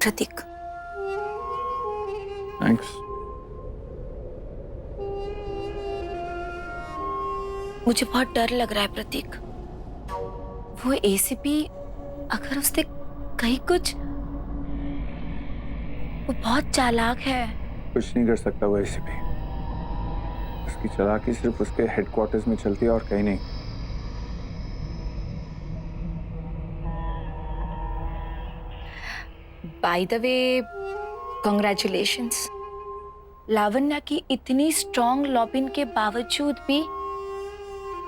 प्रतीक। Thanks. मुझे बहुत डर लग रहा है प्रतीक। वो एसीपी अगर उसने कहीं कुछ, वो बहुत चालाक है। कुछ नहीं कर सकता वो एसीपी। उसकी चालाकी सिर्फ उसके हेडक्वार्टर्स में चलती है और कहीं नहीं। By the way, congratulations. Lavanya की इतनी स्ट्रॉन्ग लॉबिन के बावजूद भी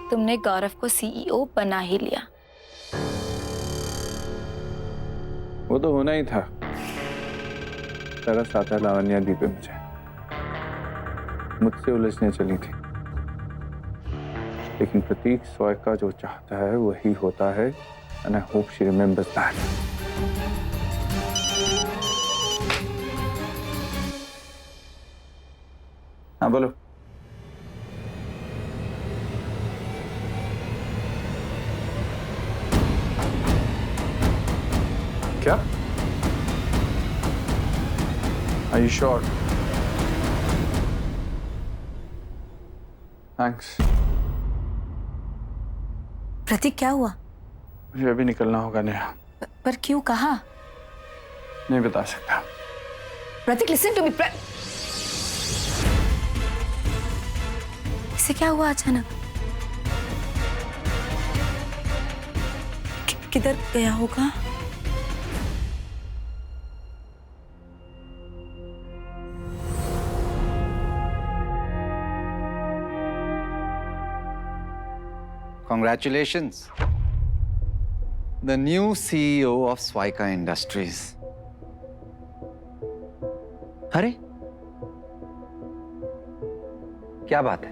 तुमने गौरव को सीईओ बना ही लिया। वो तो होना ही था। तरस आता लावण्या दी पे मुझसे उलझने चली थी, लेकिन प्रतीक स्वयं का जो चाहता है वही होता है। And I hope she remembers that. हाँ बोलो। क्या? Are you sure? Thanks. प्रतीक क्या हुआ? मुझे अभी निकलना होगा नेहा। पर क्यों, कहाँ? नहीं बता सकता। प्रतीक लिसन टू मी। इसे क्या हुआ अचानक? किधर गया होगा? Congratulations, the new CEO of Swaika Industries. अरे क्या बात है,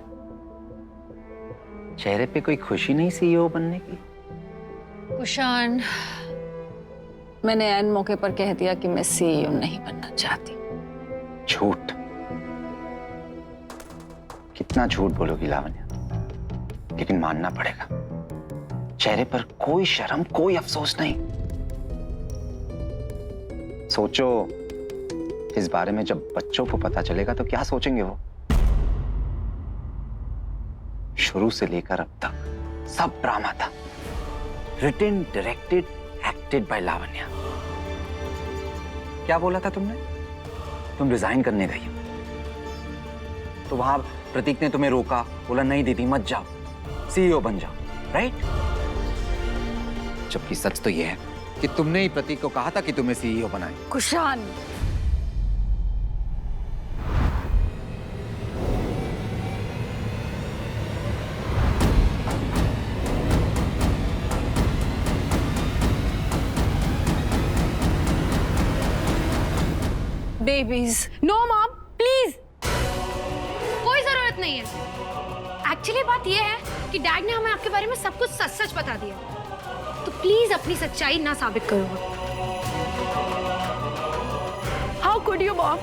चेहरे पे कोई खुशी नहीं सीईओ बनने की? कुशान, मैंने ऐन मौके पर कह दिया कि मैं सीईओ नहीं बनना चाहती। झूठ, कितना झूठ बोलोगी लावण्या, लेकिन मानना पड़ेगा, चेहरे पर कोई शर्म, कोई अफसोस नहीं। सोचो, इस बारे में जब बच्चों को पता चलेगा तो क्या सोचेंगे वो? शुरू से लेकर अब तक सब ड्रामा था, written, directed, acted by Lavanya. क्या बोला था तुमने? तुम रिजाइन करने गई हो, तो वहां प्रतीक ने तुम्हें रोका, बोला नहीं दीदी मत जाओ, सीईओ बन जाओ, राइट? जबकि सच तो यह है कि तुमने ही प्रतीक को कहा था कि तुम्हें सीईओ बनाए। Kushan, babies. No mom please, कोई जरूरत नहीं है। एक्चुअली बात यह है कि डैड ने हमें आपके बारे में सब कुछ सच सच बता दिया, तो प्लीज अपनी सच्चाई ना साबित करो। हाउ कुड यू मॉम,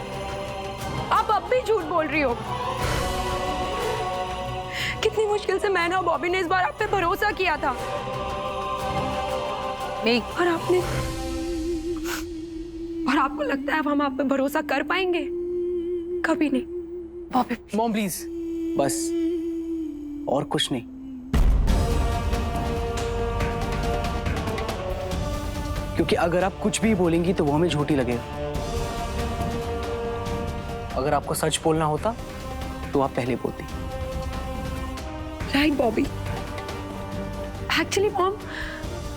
आप अब भी झूठ बोल रही हो। कितनी मुश्किल से मैंने और बॉबी ने इस बार आप पे भरोसा किया था, और आपको लगता है अब हम आप पे भरोसा कर पाएंगे? कभी नहीं। बॉबी मॉम प्लीज, बस, और कुछ नहीं। क्योंकि अगर आप कुछ भी बोलेंगी तो वो हमें झूठी लगेगा। अगर आपको सच बोलना होता तो आप पहले बोलती। राइट बॉबी। एक्चुअली मॉम,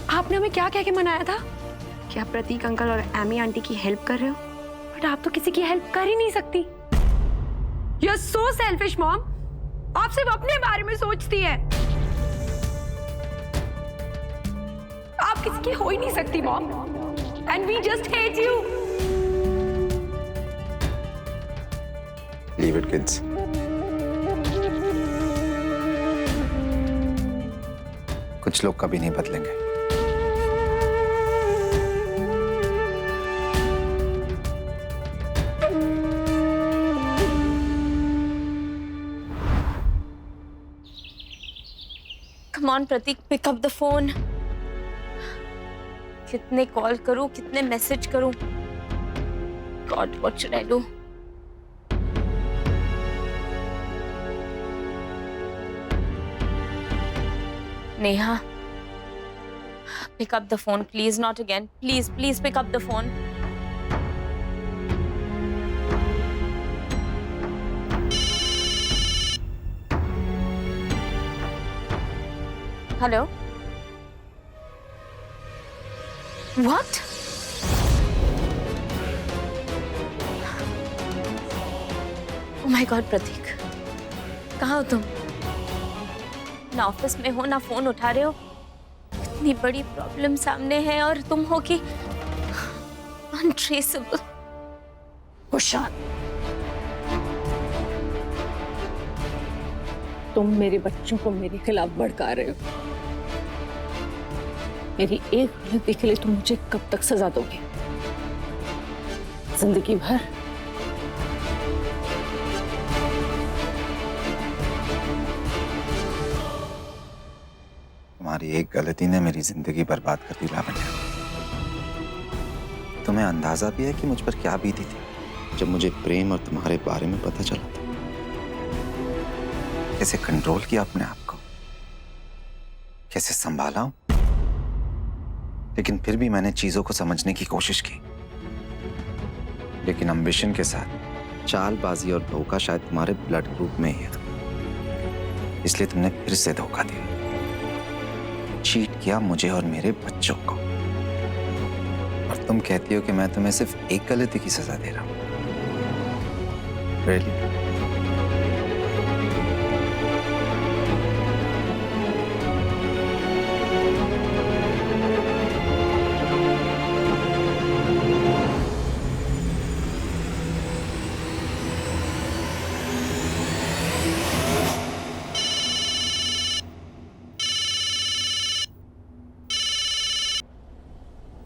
आपने हमें क्या कह के मनाया था कि आप प्रतीक अंकल और एमी आंटी की हेल्प कर रहे हो, बट आप तो किसी की हेल्प कर ही नहीं सकती। You are so selfish mom, आप सिर्फ अपने बारे में सोचती है। आप किसी की हो ही नहीं सकती mom, and we just hate you. Leave it kids. कुछ लोग कभी नहीं बदलेंगे। Come on Prateek, pick up the phone. कितने कॉल करूं, कितने मैसेज करूं? God, what should I do? Neha, pick up the phone, please. Not again. Please, please pick up the phone. Hello? What? Oh my God, प्रतीक, कहाँ हो तुम? ना office में हो, ना फोन उठा रहे हो। इतनी बड़ी प्रॉब्लम सामने है और तुम हो कि अनट्रेसेबल। कुशान, तुम मेरे बच्चों को मेरे खिलाफ भड़का रहे हो। मेरी एक गलती के लिए तुम मुझे कब तक सजा दोगे? जिंदगी भर? तुम्हारी एक गलती ने मेरी जिंदगी बर्बाद कर दी लावण्या। तुम्हें अंदाजा भी है कि मुझ पर क्या बीती थी जब मुझे प्रेम और तुम्हारे बारे में पता चला था? कैसे कंट्रोल किया अपने आप को, कैसे संभाला हूं। लेकिन फिर भी मैंने चीजों को समझने की कोशिश की। लेकिन एम्बिशन के साथ चालबाजी और धोखा शायद तुम्हारे ब्लड ग्रुप में ही है। इसलिए तुमने फिर से धोखा दिया, चीट किया मुझे और मेरे बच्चों को। और तुम कहती हो कि मैं तुम्हें सिर्फ एक गलती की सजा दे रहा हूं। Really?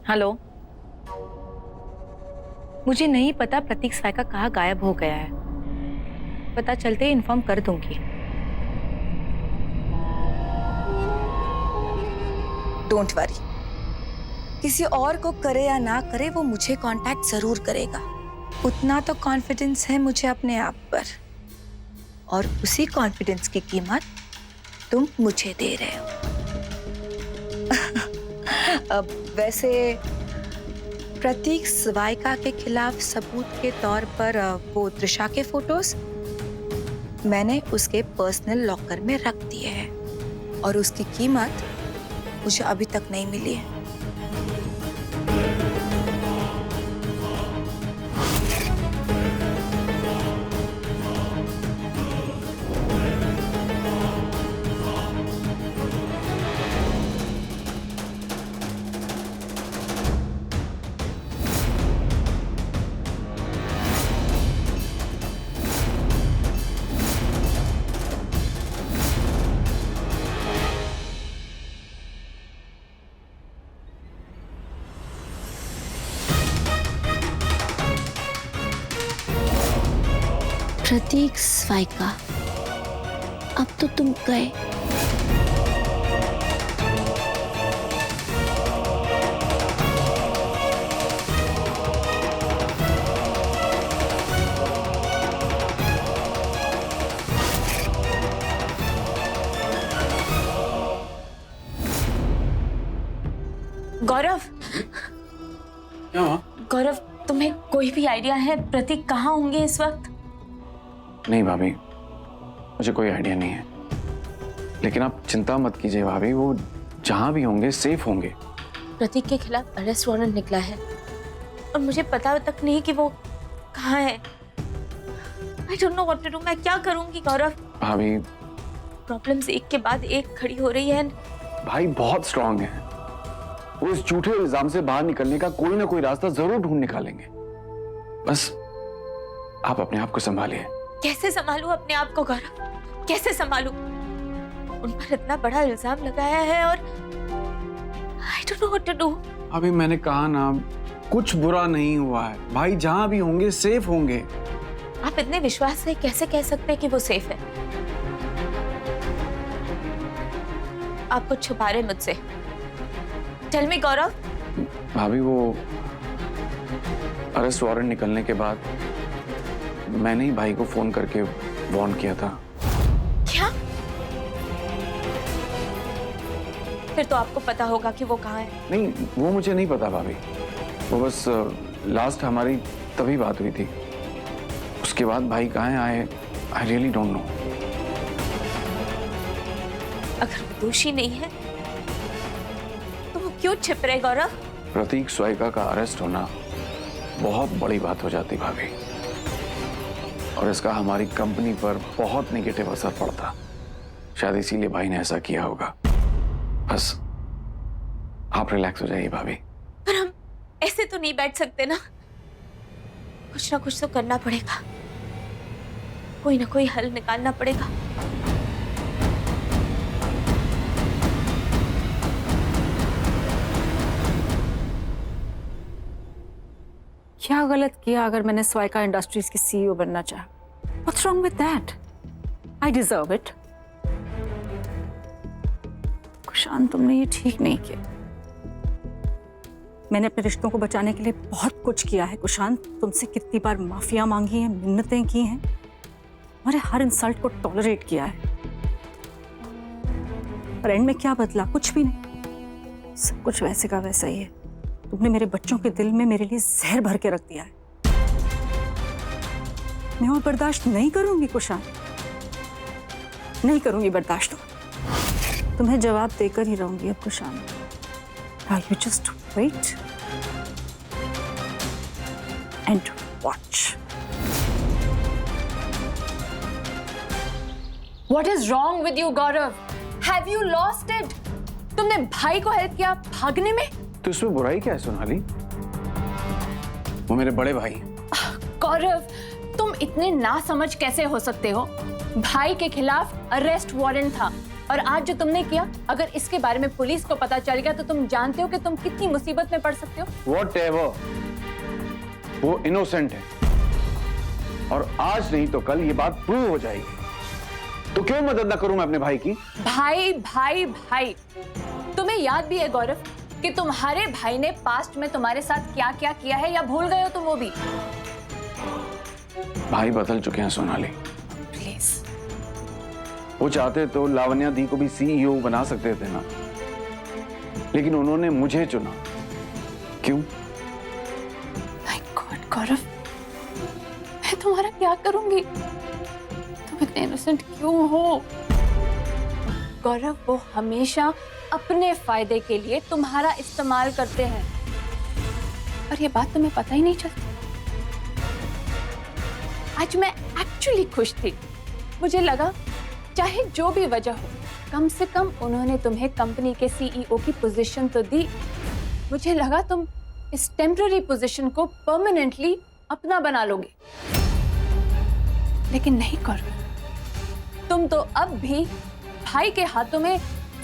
हेलो, मुझे नहीं पता प्रतीक स्वाइका कहाँ गायब हो गया है। पता चलते ही इन्फॉर्म कर दूंगी। डोंट वरी, किसी और को करे या ना करे वो मुझे कांटेक्ट जरूर करेगा। उतना तो कॉन्फिडेंस है मुझे अपने आप पर, और उसी कॉन्फिडेंस की कीमत तुम मुझे दे रहे हो। अब वैसे प्रतीक स्वाइका के खिलाफ सबूत के तौर पर वो त्रिशा के फोटोज मैंने उसके पर्सनल लॉकर में रख दिए हैं, और उसकी कीमत मुझे अभी तक नहीं मिली है। प्रतीक स्वाइका, अब तो तुम गए। गौरव, क्या हुआ? गौरव, तुम्हें कोई भी आइडिया है प्रतीक कहाँ होंगे इस वक्त? नहीं भाभी, मुझे कोई आइडिया नहीं है। लेकिन आप चिंता मत कीजिए भाभी, वो जहां भी होंगे सेफ होंगे। प्रतीक के खिलाफ अरेस्ट वारंट निकला है और मुझे पता तक नहीं कि वो कहाँ है। I don't know what to do। मैं क्या करूंगी गौरव? भाभी, प्रॉब्लम्स एक के बाद एक खड़ी हो रही है। भाई बहुत स्ट्रांग है। वो इस झूठे इल्जाम से बाहर निकलने का कोई ना कोई रास्ता जरूर ढूंढ निकालेंगे। बस आप अपने आप को संभालिए। कैसे संभालूं अपने आप को गौरव, कैसे संभालूं? उन पर इतना बड़ा इल्जाम लगाया है और I don't know what to do। अभी मैंने कहा ना, कुछ बुरा नहीं हुआ है। भाई जहां भी होंगे सेफ होंगे। आप इतने विश्वास से कैसे कह सकते हैं कि वो सेफ है? आप कुछ छुपा रहे मुझसे। टेल मी गौरव। भाभी वो अरेस्ट वारंट निकलने के बाद मैंने ही भाई को फोन करके वार्न किया था। क्या? फिर तो आपको पता होगा कि वो कहाँ है। नहीं, वो मुझे नहीं पता भाभी। वो बस लास्ट हमारी तभी बात हुई थी। उसके बाद भाई कहाँ है, आई रियली डोंट नो। अगर वो दोषी नहीं है तो वो क्यों छिप रहे गौरव? प्रतीक स्वाइका का अरेस्ट होना बहुत बड़ी बात हो जाती भाभी, और इसका हमारी कंपनी पर बहुत नेगेटिव असर पड़ता। शायद इसीलिए भाई ने ऐसा किया होगा। बस आप रिलैक्स हो जाइए भाभी। पर हम ऐसे तो नहीं बैठ सकते ना, कुछ ना कुछ तो करना पड़ेगा, कोई ना कोई हल निकालना पड़ेगा। क्या गलत किया अगर मैंने स्वाइका इंडस्ट्रीज की सीईओ बनना चाहा? What's wrong with that? I deserve it. Kushan, तुमने ये ठीक नहीं किया। मैंने अपने रिश्तों को बचाने के लिए बहुत कुछ किया है कुशान। तुमसे कितनी बार माफिया मांगी है, मिन्नतें की हैं, तुम्हारे हर इंसल्ट को टॉलरेट किया है, और एंड में क्या बदला? कुछ भी नहीं। सब कुछ वैसे का वैसा ही है। तुमने मेरे बच्चों के दिल में मेरे लिए जहर भर के रख दिया है। मैं और बर्दाश्त नहीं करूंगी कुशान, नहीं करूंगी बर्दाश्त। तुम्हें जवाब देकर ही रहूंगी अब Kushan. You just wait and watch. What is wrong with you, Gaurav? Have you lost it? तुमने भाई को हेल्प किया भागने में? तो इसमें बुराई क्या है सोनाली? वो मेरे बड़े भाई हैं। गौरव, तुम इतने नासमझ कैसे हो सकते हो? भाई के खिलाफ अरेस्ट वारंट था, और आज जो तुमने किया, अगर इसके बारे में पुलिस को पता चल गया तो तुम जानते हो कि तुम कितनी मुसीबत में पड़ सकते हो। Whatever, वो इनोसेंट है, और आज नहीं तो कल ये बात प्रूव हो जाएगी। तो क्यों मदद ना करूं मैं अपने भाई की? भाई भाई भाई, तुम्हें याद भी है गौरव कि तुम्हारे भाई ने पास्ट में तुम्हारे साथ क्या क्या किया है, या भूल गए हो तुम वो भी? भाई बदल चुके हैं सोनाली। प्लीज। वो चाहते तो लावण्या दी को भी सीईओ बना सकते थे ना, लेकिन उन्होंने मुझे चुना। क्यों? माय गॉड गौरव, मैं तुम्हारा क्या करूंगी? तुम इतने इनोसेंट क्यों हो? गौरव, वो हमेशा अपने फायदे के लिए तुम्हारा इस्तेमाल करते हैं, और ये बात तुम्हें पता ही नहीं चलती। आज मैं एक्चुअली खुश थी। मुझे लगा चाहे जो भी वजह हो, कम से कम उन्होंने तुम्हें कंपनी के सीईओ की पोजीशन तो दी। मुझे लगा तुम इस टेम्पररी पोजीशन को परमानेंटली अपना बना लोगे, लेकिन नहीं करो। तुम तो अब भी भाई के हाथों में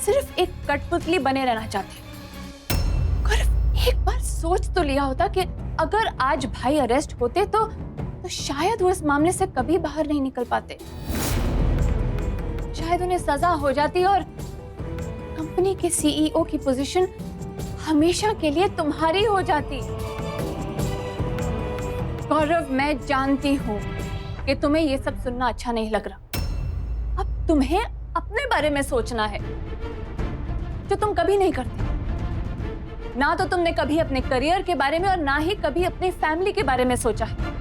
सिर्फ एक कठपुतली बने रहना चाहते हो। गौरव, एक बार सोच तो लिया होता कि अगर आज भाई अरेस्ट होते तो शायद वो इस मामले से कभी बाहर नहीं निकल पाते। शायद उन्हें सजा हो जाती और कंपनी के सीईओ की पोजीशन हमेशा के लिए तुम्हारी हो जाती। गौरव, मैं जानती हूँ कि तुम्हें ये सब सुनना अच्छा नहीं लग रहा। अब तुम्हें अपने बारे में सोचना है, जो तुम कभी नहीं करते। ना तो तुमने कभी अपने करियर के बारे में, और ना ही कभी अपनी फैमिली के बारे में सोचा है।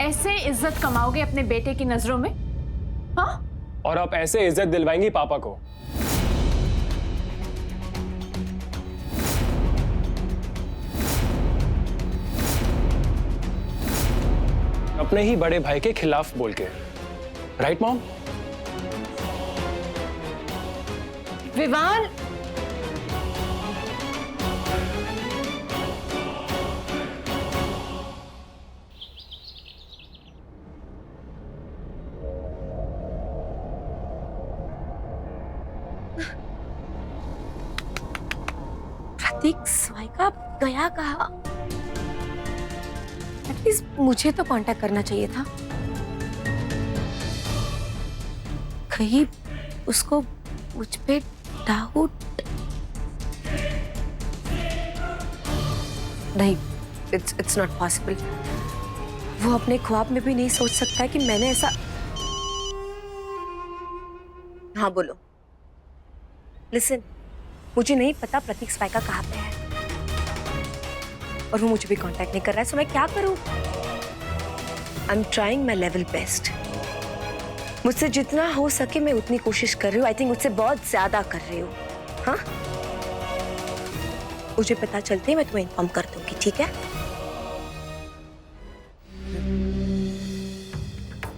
ऐसे इज्जत कमाओगे अपने बेटे की नजरों में? हाँ? और आप ऐसे इज्जत दिलवाएंगी पापा को? अपने ही बड़े भाई के खिलाफ बोल के, राइट मॉम? विवान, प्रतीक स्वाइका गया कहाँ? एटलीस्ट मुझे तो कांटेक्ट करना चाहिए था। कहीं उसको मुझ पे डाउट नहीं, इट्स नॉट पॉसिबल। वो अपने ख्वाब में भी नहीं सोच सकता है कि मैंने ऐसा। हाँ बोलो। लिसन, मुझे नहीं पता प्रतीक स्वाइका कहाँ पे है और वो मुझे भी कांटेक्ट नहीं कर रहा है, सो मैं क्या करूं? I am trying my level best. मुझसे जितना हो सके मैं उतनी कोशिश कर रही हूँ। आई थिंक मुझसे बहुत ज्यादा कर रही हूँ। हाँ, मुझे पता चलते ही मैं तुम्हें इन्फॉर्म कर दूंगी, ठीक है?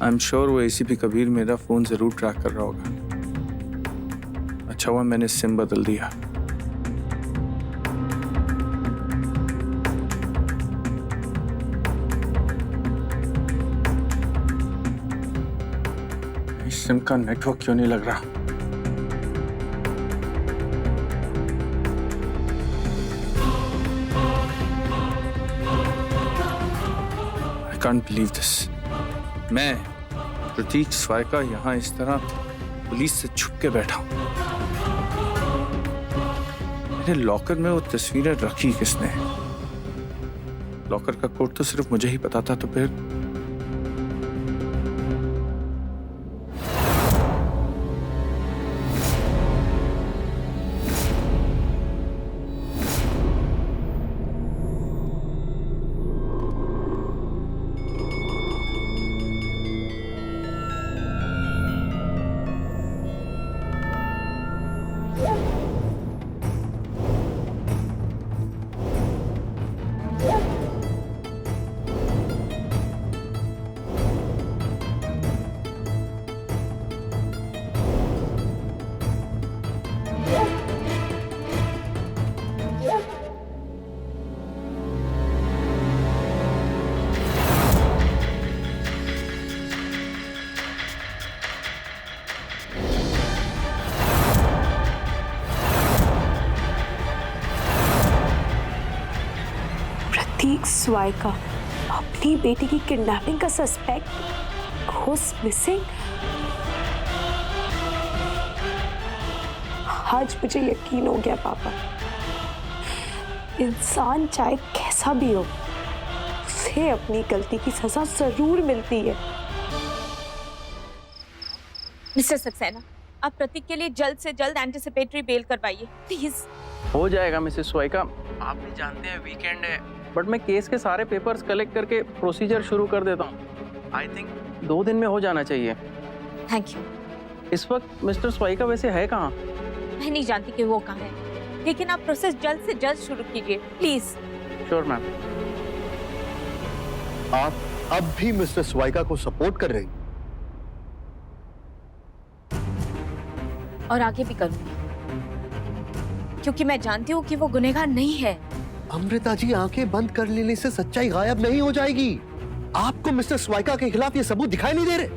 आई एम श्योर वो एसीपी कबीर मेरा फोन जरूर ट्रैक कर रहा होगा। अच्छा हुआ मैंने सिम बदल दिया। इस सिम का नेटवर्क क्यों नहीं लग रहा? I can't believe this. मैं प्रतीक स्वाइका यहाँ इस तरह पुलिस से छुप के बैठा हूं। मेरे लॉकर में वो तस्वीरें रखी किसने? लॉकर का कोड तो सिर्फ मुझे ही पता था, तो फिर प्रतीक स्वाइका अपनी बेटी की किडनैपिंग का सस्पेक्ट गोस मिसिंग। आज मुझे यकीन हो गया पापा, इंसान चाहे कैसा भी हो उसे अपनी गलती की सजा जरूर मिलती है। मिस्टर सक्सेना, आप प्रतीक के लिए जल्द से जल्द एंटिसिपेटरी बेल करवाइए प्लीज। हो जाएगा मिसेस स्वाइका, आप भी जानते हैं वीकेंड है, बट मैं केस के सारे पेपर्स कलेक्ट करके प्रोसीजर शुरू कर देता हूँ। आई थिंक 2 दिन में हो जाना चाहिए। Thank you. इस वक्त मिस्टर स्वाइका वैसे है कहाँ? मैं नहीं जानती कि वो कहाँ है, लेकिन आप प्रोसेस जल्द से जल्द शुरू कीजिए प्लीज। Sure ma'am. आप अब भी मिस्टर स्वाइका को सपोर्ट कर रहे हैं और आगे भी करूंगी, क्योंकि मैं जानती हूँ कि वो गुनहगार नहीं है। अमृता जी, आंखें बंद कर लेने से सच्चाई गायब नहीं हो जाएगी। आपको मिस्टर स्वाइका के खिलाफ ये सबूत दिखाई नहीं दे रहे?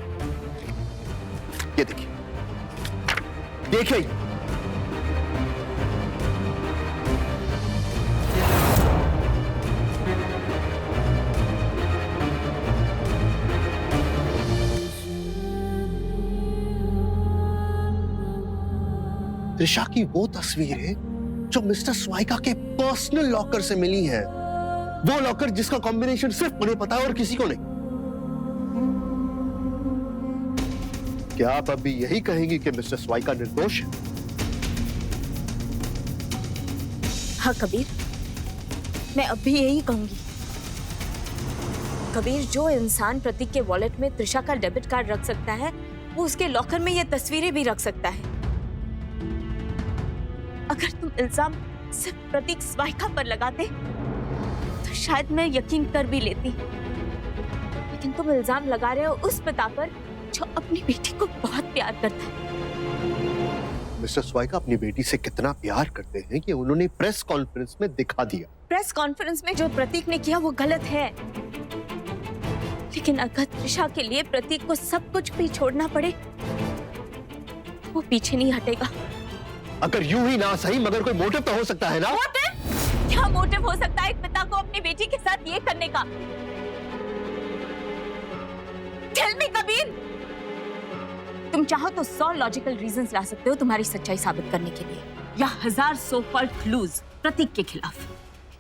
ये देखिए, देखिए त्रिशा की वो तस्वीर है जो मिस्टर स्वाइका के पर्सनल लॉकर से मिली है। वो लॉकर जिसका कॉम्बिनेशन सिर्फ उन्हें पता है और किसी को नहीं। क्या आप अभी यही कहेंगी कि मिस्टर स्वाइका निर्दोष है? हाँ कबीर, मैं अब भी यही कहूंगी। कबीर, जो इंसान प्रतीक के वॉलेट में त्रिशा का डेबिट कार्ड रख सकता है, वो उसके लॉकर में ये तस्वीरें भी रख सकता है। अगर तुम इल्जाम सिर्फ प्रतीक स्वाइका पर लगाते तो शायद मैं यकीन कर भी लेती, लेकिन तुम इल्जाम लगा रहे हो उस पिता पर जो अपनी बेटी को बहुत प्यार करता है। मिस्टर स्वाइका अपनी बेटी से कितना प्यार करते हैं कि उन्होंने प्रेस कॉन्फ्रेंस में दिखा दिया। प्रेस कॉन्फ्रेंस में जो प्रतीक ने किया वो गलत है, लेकिन अगर त्रिशा के लिए प्रतीक को सब कुछ भी छोड़ना पड़े, वो पीछे नहीं हटेगा। अगर यूं ही ना सही मगर कोई मोटिव तो हो सकता है ना? मोटिव? क्या मोटिव हो सकता है एक पिता को अपनी बेटी के साथ ये करने का? टेल मी कबीर, तुम चाहो तो 100 लॉजिकल रीजंस ला सकते हो तुम्हारी सच्चाई साबित करने के लिए, या 1000 सो कॉल्ड क्लूज प्रतीक के खिलाफ,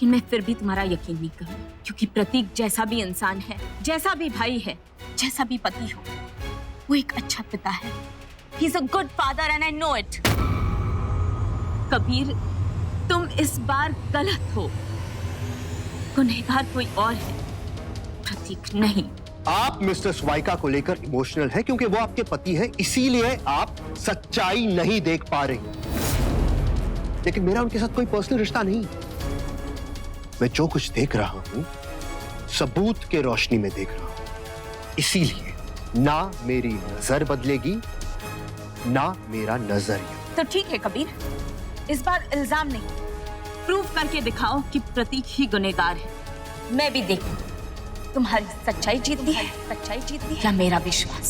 लेकिन मैं फिर भी तुम्हारा यकीन नहीं करूंगी, क्योंकि प्रतीक जैसा भी इंसान है, जैसा भी भाई है, जैसा भी पति हो, वो एक अच्छा पिता है। He is a good father and I know it. Kabir, तुम इस बार गलत हो। गुनहगार कोई और है, प्रतीक नहीं। आप मिस्टर स्वाइका को लेकर इमोशनल हैं क्योंकि वो आपके पति हैं, इसीलिए आप सच्चाई नहीं देख पा रही। लेकिन मेरा उनके साथ कोई पर्सनल रिश्ता नहीं। मैं जो कुछ देख रहा हूं सबूत के रोशनी में देख रहा हूं, इसीलिए ना मेरी नजर बदलेगी ना मेरा नजरिया। तो ठीक है कबीर, इस बार इल्जाम नहीं, प्रूव करके दिखाओ कि प्रतीक ही गुनहगार है। मैं भी देखूं तुम्हारी सच्चाई जीतती है या मेरा विश्वास।